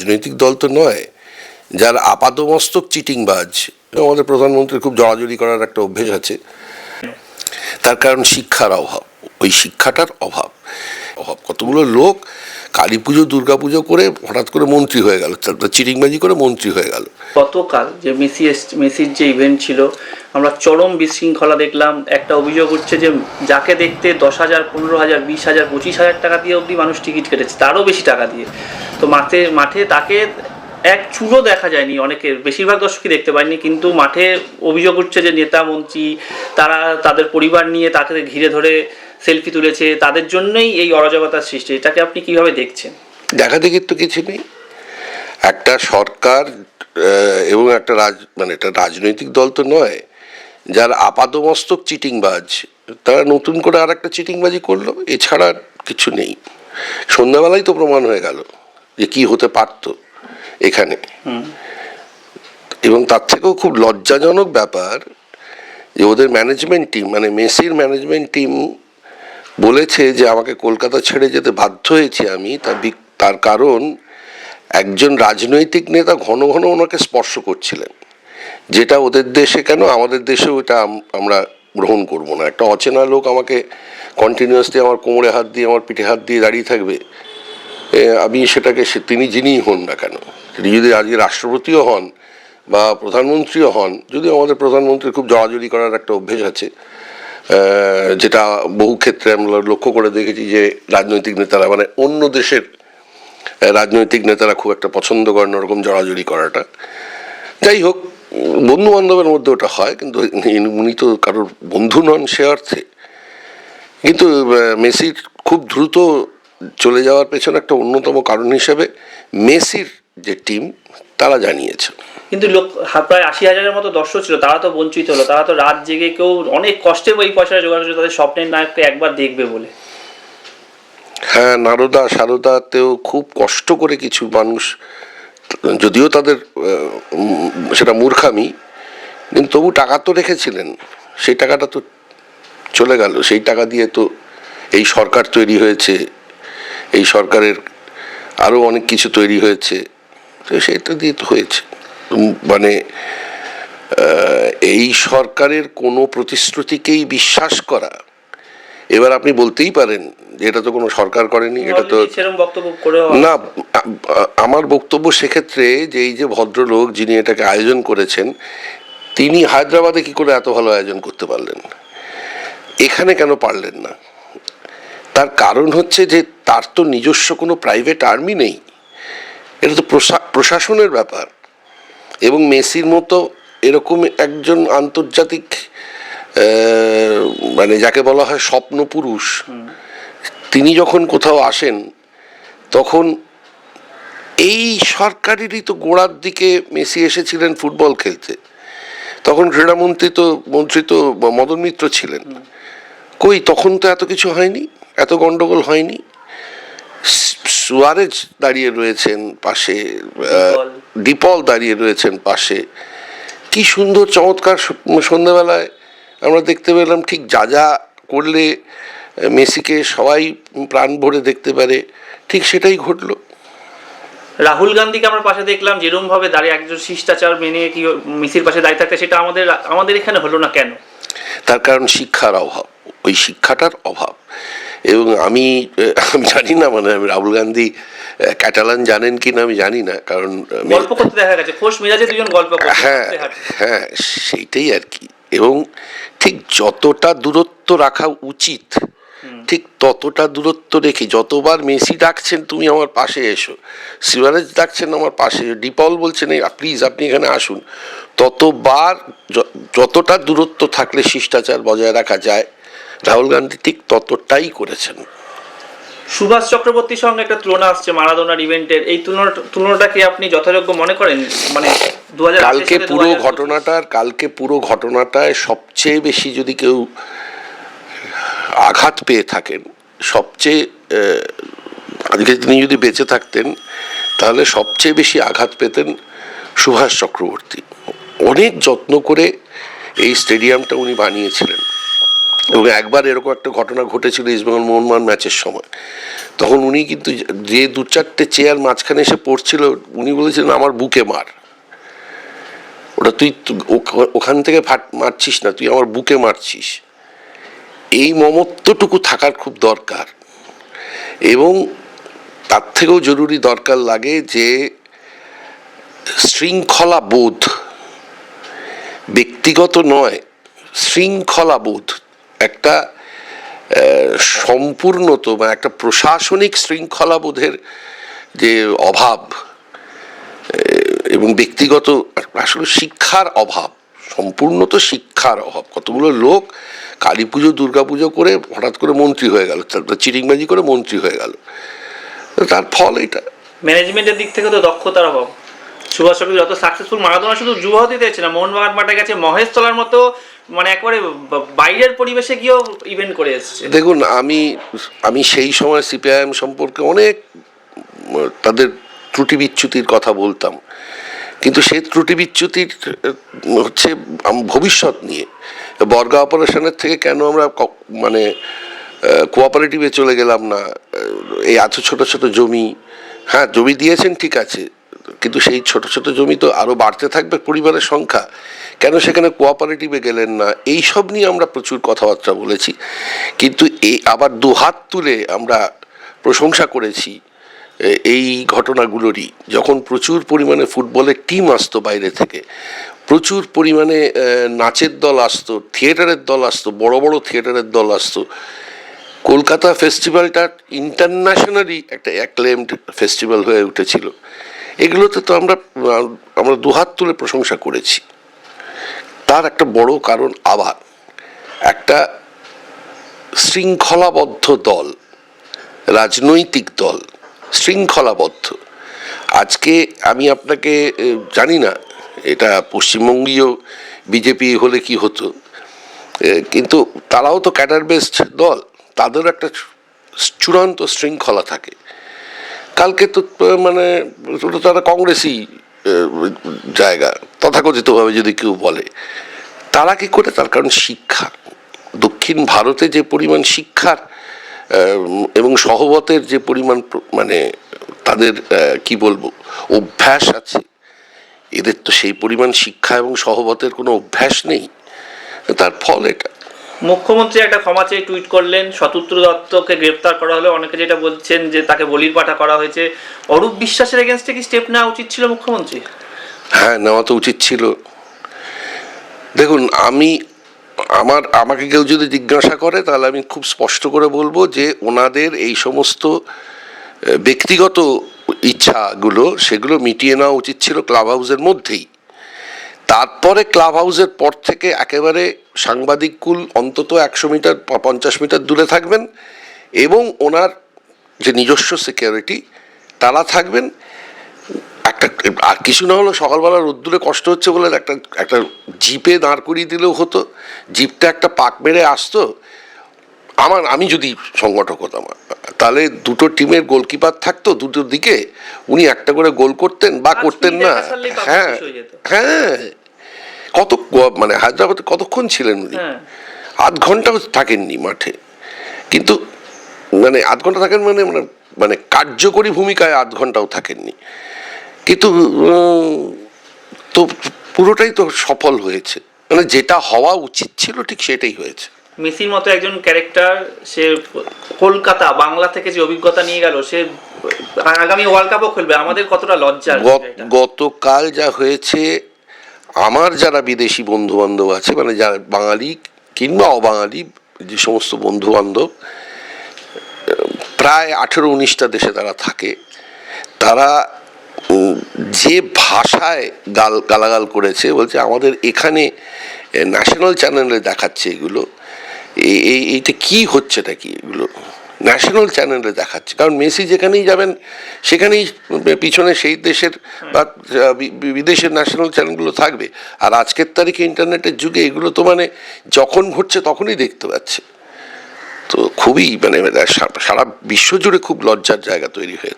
রাজনৈতিক দল তো নয় যার আপাতমস্তক চিটিংবাজ। আমাদের প্রধানমন্ত্রীর খুব জড়াজড়ি করার একটা অভ্যেস আছে। তার কারণ শিক্ষার অভাব, ওই শিক্ষাটার অভাব। কতগুলো লোক কালী পুজো দুর্গা পুজো করে হঠাৎ করে মন্ত্রী হয়ে গেল, চিটিংবাজি করে মন্ত্রী হয়ে গেল। গতকাল যে মেসির যে ইভেন্ট ছিল, আমরা চরম বিশৃঙ্খলা দেখলাম। একটা অভিযোগ হচ্ছে যে যাকে দেখতে 10,000, 15,000, 20,000, 25,000 টাকা দিয়ে অবধি মানুষ টিকিট কেটেছে, তারও বেশি টাকা দিয়ে। তো মাঠে তাকে এক চুলও দেখা যায়নি, অনেকের বেশিরভাগ দর্শকই দেখতে পায়নি, কিন্তু মাঠে অভিযোগ উঠছে যে নেতা মন্ত্রী তারা তাদের পরিবার নিয়ে তাকে ঘিরে ধরে সেলফি তুলেছে, তাদের জন্যই এই অরাজকতার সৃষ্টি। এটাকে আপনি কিভাবে দেখছেন? দেখা দেখির তো কিছু নেই। একটা সরকার এবং একটা একটা রাজনৈতিক দল তো নয় যার আপাতমস্তক চিটিংবাজ, তারা নতুন করে আর একটা চিটিংবাজি করলো, এছাড়া কিছু নেই। সন্ধ্যাবেলায় তো প্রমাণ হয়ে গেল যে কি হতে পারতো এখানে। এবং তার থেকেও খুব লজ্জাজনক ব্যাপার যে ওদের ম্যানেজমেন্ট টিম, মানে মেসির ম্যানেজমেন্ট টিম বলেছে যে আমাকে কলকাতা ছেড়ে যেতে বাধ্য হয়েছি আমি, তার কারণ একজন রাজনৈতিক নেতা ঘন ঘন ওনাকে স্পর্শ করছিলেন, যেটা ওদের দেশে কেন আমাদের দেশেও এটা আমরা গ্রহণ করব না। একটা অচেনা লোক আমাকে কন্টিনিউয়াসলি আমার কোমরে হাত দিয়ে আমার পিঠে হাত দিয়ে দাঁড়িয়ে থাকবে, আমি সেটাকে তিনি যিনিই হন না কেন, তিনি যদি আজকে রাষ্ট্রপতিও হন বা প্রধানমন্ত্রীও হন, যদিও আমাদের প্রধানমন্ত্রীর খুব জড়াজড়ি করার একটা অভ্যেস আছে, যেটা বহু ক্ষেত্রে আমরা লক্ষ্য করে দেখেছি যে রাজনৈতিক নেতারা, মানে অন্য দেশের রাজনৈতিক নেতারা খুব একটা পছন্দ করেন ওরকম জড়াজড়ি করাটা। যাই হোক, বন্ধু বান্ধবের মধ্যে ওটা হয়, কিন্তু উনি তো কারোর বন্ধু নন সে অর্থে। কিন্তু মেসির খুব দ্রুত চলে যাওয়ার পেছনে একটা অন্যতম কারণ হিসেবে মেসির যে টিম তারা জানিয়েছে। কিন্তু প্রায় 80,000-এর মতো দর্শক ছিল, তারা তো বঞ্চিত হলো। তারা তো রাত জেগে কেউ অনেক কষ্টে এই পয়সাটা জোগাড় করেছে তাদের স্বপ্নের নায়ককে একবার দেখবে বলে। হ্যাঁ, নারদা সারদাতেও খুব কষ্ট করে কিছু মানুষ, যদিও তাদের সেটা মূর্খামি, কিন্তু তবু টাকা তো রেখেছিলেন, সেই টাকাটা তো চলে গেল। সেই টাকা দিয়ে তো এই সরকার তৈরি হয়েছে, এই সরকারের আরও অনেক কিছু তৈরি হয়েছে, তো সেটা দিয়ে তো হয়েছে। মানে এই সরকারের কোনো প্রতিশ্রুতিকেই বিশ্বাস করা, এবার আপনি বলতেই পারেন যে এটা তো কোনো সরকার করেনি, এটা তো না। আমার বক্তব্য সেক্ষেত্রে যে এই যে ভদ্রলোক যিনি এটাকে আয়োজন করেছেন, তিনি হায়দ্রাবাদে কি করে এত ভালো আয়োজন করতে পারলেন, এখানে কেন পারলেন না? তার কারণ হচ্ছে যে তার তো নিজস্ব কোনো প্রাইভেট আর্মি নেই, এটা তো প্রশাসনের ব্যাপার। এবং মেসির মতো এরকম একজন আন্তর্জাতিক, মানে যাকে বলা হয় স্বপ্ন পুরুষ, তিনি যখন কোথাও আসেন তখন এই সরকারেরই তো গোড়ার দিকে মেসি এসেছিলেন ফুটবল খেলতে, তখন ক্রীড়ামন্ত্রী তো মদন মিত্র ছিলেন। কই, তখন তো এত কিছু হয়নি, এত গন্ডগোল হয়নি। সুয়ারেজ দাঁড়িয়ে রয়েছেন পাশে, ডিপল দাঁড়িয়ে রয়েছেন পাশে, কি সুন্দর চমৎকার সন্ধ্যাবেলায় আমরা দেখতে পেলাম। ঠিক যা যা করলে মেসিকে সবাই প্রাণ ভরে দেখতে পারে, ঠিক সেটাই ঘটলো। রাহুল গান্ধীকে আমরা পাশে দেখলাম যেরকম ভাবে দাঁড়িয়ে একজন শিষ্টাচার মেনে কি মেসির পাশে দাঁড়িয়ে থাকতে, সেটা আমাদের এখানে হলো না কেন? তার কারণ শিক্ষার অভাব, ওই শিক্ষাটার অভাব। এবং আমি জানি না, মানে আমি রাহুল গান্ধী ক্যাটালান জানেন কি না আমি জানি না, কারণ গল্প করতে দেখা গেছে খোশ মেজাজে দুজন গল্প করতে। হ্যাঁ হ্যাঁ, সেইটাই আর কি। এবং ঠিক যতটা দূরত্ব রাখা উচিত ঠিক ততটা দূরত্ব রেখে, যতবার মেসি ডাকছেন তুমি আমার পাশে এসো, সুয়ারেজ ডাকছেন আমার পাশে, ডিপল বলছেন প্লিজ আপনি এখানে আসুন, ততবার যতটা দূরত্ব থাকলে শিষ্টাচার বজায় রাখা যায়, রাহুল গান্ধী ঠিক ততটাই করেছেন। সুভাষ চক্রবর্তীর সঙ্গে একটা তুলনা আসছে মারাদোনার ইভেন্টের, এই তুলনাটাকে আপনি যথাযোগ্য মনে করেন? মানে কালকে পুরো ঘটনাটায় সবচেয়ে বেশি যদি কেউ আঘাত পেয়ে থাকেন, সবচেয়ে আজকে তিনি যদি বেঁচে থাকতেন তাহলে সবচেয়ে বেশি আঘাত পেতেন সুভাষ চক্রবর্তী। অনেক যত্ন করে এই স্টেডিয়ামটা উনি বানিয়েছিলেন, এবং একবার এরকম একটা ঘটনা ঘটেছিল ইস্টবেঙ্গল মোহনবাগান ম্যাচের সময়, তখন উনি কিন্তু যে দু চারটে চেয়ার মাঝখানে এসে পড়ছিল, উনি বলেছিলেন আমার বুকে মার, ওটা তুই ওখান থেকে মারছিস না, তুই আমার বুকে মারছিস। এই মমত্বটুকু থাকার খুব দরকার। এবং তার থেকেও জরুরি দরকার লাগে যে শৃঙ্খলা বোধ, ব্যক্তিগত নয়, শৃঙ্খলা বোধ, একটা সম্পূর্ণত বা একটা প্রশাসনিক শৃঙ্খলাবোধের যে অভাব এবং ব্যক্তিগত আসলে শিক্ষার অভাব, সম্পূর্ণ তো শিক্ষার অভাব। কতগুলো লোক কালী পুজো দুর্গা পুজো করে হঠাৎ করে মন্ত্রী হয়ে গেল, চিটিংবাজি করে মন্ত্রী হয়ে গেল, তার ফল এটা। ম্যানেজমেন্টের দিক থেকে তো দক্ষতার অভাব। সুভাষ চক্রবর্তী যত সাকসেসফুল, মারাদোনা শুধু যুবহতে দিয়েছে না, মোহনবাগান মাঠে গেছে, মহেশতলার মতো মানে একবারে বাইরের পরিবেশে গিয়েও ইভেন্ট করে এসছে। দেখুন, আমি সেই সময় সিপিআইএম সম্পর্কে অনেক তাদের ত্রুটি বিচ্যুতির কথা বলতাম, কিন্তু সেই ত্রুটি বিচ্যুতির হচ্ছে ভবিষ্যৎ নিয়ে। বর্গা অপারেশনের থেকে কেন আমরা মানে কোঅপারেটিভে চলে গেলাম না? এই এত ছোট ছোট জমি, হ্যাঁ জমি দিয়েছেন ঠিক আছে, কিন্তু সেই ছোট ছোট জমি তো আরও বাড়তে থাকবে পরিবারের সংখ্যা, কেন সেখানে কোঅপারেটিভে গেলেন না? এই সব নিয়ে আমরা প্রচুর কথাবার্তা বলেছি, কিন্তু এই আবার দুহাত তুলে আমরা প্রশংসা করেছি এই ঘটনাগুলোরই, যখন প্রচুর পরিমাণে ফুটবলের টিম আসতো বাইরে থেকে, প্রচুর পরিমাণে নাচের দল আসতো, থিয়েটারের দল আসতো, বড় বড় থিয়েটারের দল আসতো। কলকাতা ফেস্টিভ্যালটা ইন্টারন্যাশনালি একটা অ্যাক্লেমড ফেস্টিভ্যাল হয়ে উঠেছিল। এগুলোতে তো আমরা দুহাত তুলে প্রশংসা করেছি। তার একটা বড় কারণ আবার একটা শৃঙ্খলাবদ্ধ দল, রাজনৈতিক দল শৃঙ্খলাবদ্ধ। আজকে আমি আপনাকে জানি না এটা পশ্চিমবঙ্গীয় বিজেপি হলে কি হতো, কিন্তু তারাও তো ক্যাডার বেসড দল, তাদের একটা চূড়ান্ত শৃঙ্খলা থাকে। কালকে তো মানে তারা কংগ্রেসই জায়গা তথাকথিতভাবে যদি কেউ বলে, তারা কি করে? তার কারণ শিক্ষা। দক্ষিণ ভারতে যে পরিমাণ শিক্ষার এবং সহবতের যে পরিমাণ মানে তাদের কি বলবো অভ্যাস আছে, এদের তো সেই পরিমাণ শিক্ষা এবং সহবতের কোনো অভ্যাস নেই, তার ফল এটা। মুখ্যমন্ত্রী একটা ক্ষমা চেয়ে টুইট করলেন, শতদ্রু দত্তকে গ্রেপ্তার করা হলো, অনেকে যেটা বলছেন যে তাকে বলির পাঠা করা হয়েছে। অরূপ বিশ্বাসের এগেনস্টে কি স্টেপ নেওয়া উচিত ছিল মুখ্যমন্ত্রী? হ্যাঁ, নেওয়া তো উচিত ছিল। দেখুন, আমাকে কেউ যদি জিজ্ঞাসা করে তাহলে আমি খুব স্পষ্ট করে বলবো যে ওনাদের এই সমস্ত ব্যক্তিগত ইচ্ছাগুলো সেগুলো মিটিয়ে নেওয়া উচিত ছিল ক্লাব হাউসের মধ্যেই। তারপরে ক্লাব হাউসের পর থেকে একেবারে সাংবাদিককুল অন্তত 100 মিটার 50 মিটার দূরে থাকবেন, এবং ওনার যে নিজস্ব সিকিউরিটি তারা থাকবেন। একটা আর কিছু না হলো সকালবেলা রোদ্দুরে কষ্ট হচ্ছে বলে একটা জিপে দাঁড় করিয়ে দিলেও হতো, জিপটা একটা পাক মেরে আসতো। আমি যদি সংগঠক হতাম তাহলে দুটো টিমের গোলকিপার থাকতো দুটো দিকে, উনি একটা করে গোল করতেন বা করতেন না। হ্যাঁ হ্যাঁ, মানে হায়দ্রাবাদে কতক্ষণ ছিলেন উনি? আধ ঘন্টাও থাকেননি মাঠে, কিন্তু মানে আধ ঘন্টা থাকেন মানে মানে কার্যকরী ভূমিকায় আধ ঘন্টাও থাকেননি, কিন্তু তো পুরোটাই তো সফল হয়েছে, মানে যেটা হওয়া উচিত ছিল ঠিক সেটাই হয়েছে। মেসির মতো একজন ক্যারেক্টার, সে কলকাতা বাংলা থেকে যে অভিজ্ঞতা নিয়ে গেল, সে আগামী ওয়ার্ল্ড কাপও খেলবে, আমাদের কতটা লজ্জা। গতকাল যা হয়েছে, আমার যারা বিদেশি বন্ধু বান্ধব আছে, মানে যারা বাঙালি কিংবা অবাঙালি যে সমস্ত বন্ধু বান্ধব, প্রায় 18-19টা দেশে তারা থাকে, তারা যে ভাষায় গালাগাল করেছে, বলছে আমাদের এখানে ন্যাশনাল চ্যানেলে দেখাচ্ছে এগুলো, এইটা কি হচ্ছেটা কি, এগুলো ন্যাশনাল চ্যানেলে দেখাচ্ছে। কারণ মেসি যেখানেই যাবেন সেখানেই পিছনে সেই দেশের বা বিদেশের ন্যাশনাল চ্যানেলগুলো থাকবে। আর আজকের তারিখে ইন্টারনেটের যুগে এগুলো তো মানে যখন ঘটছে তখনই দেখতে পাচ্ছে। তো খুবই মানে সারা বিশ্ব জুড়ে খুব লজ্জার জায়গা তৈরি হয়ে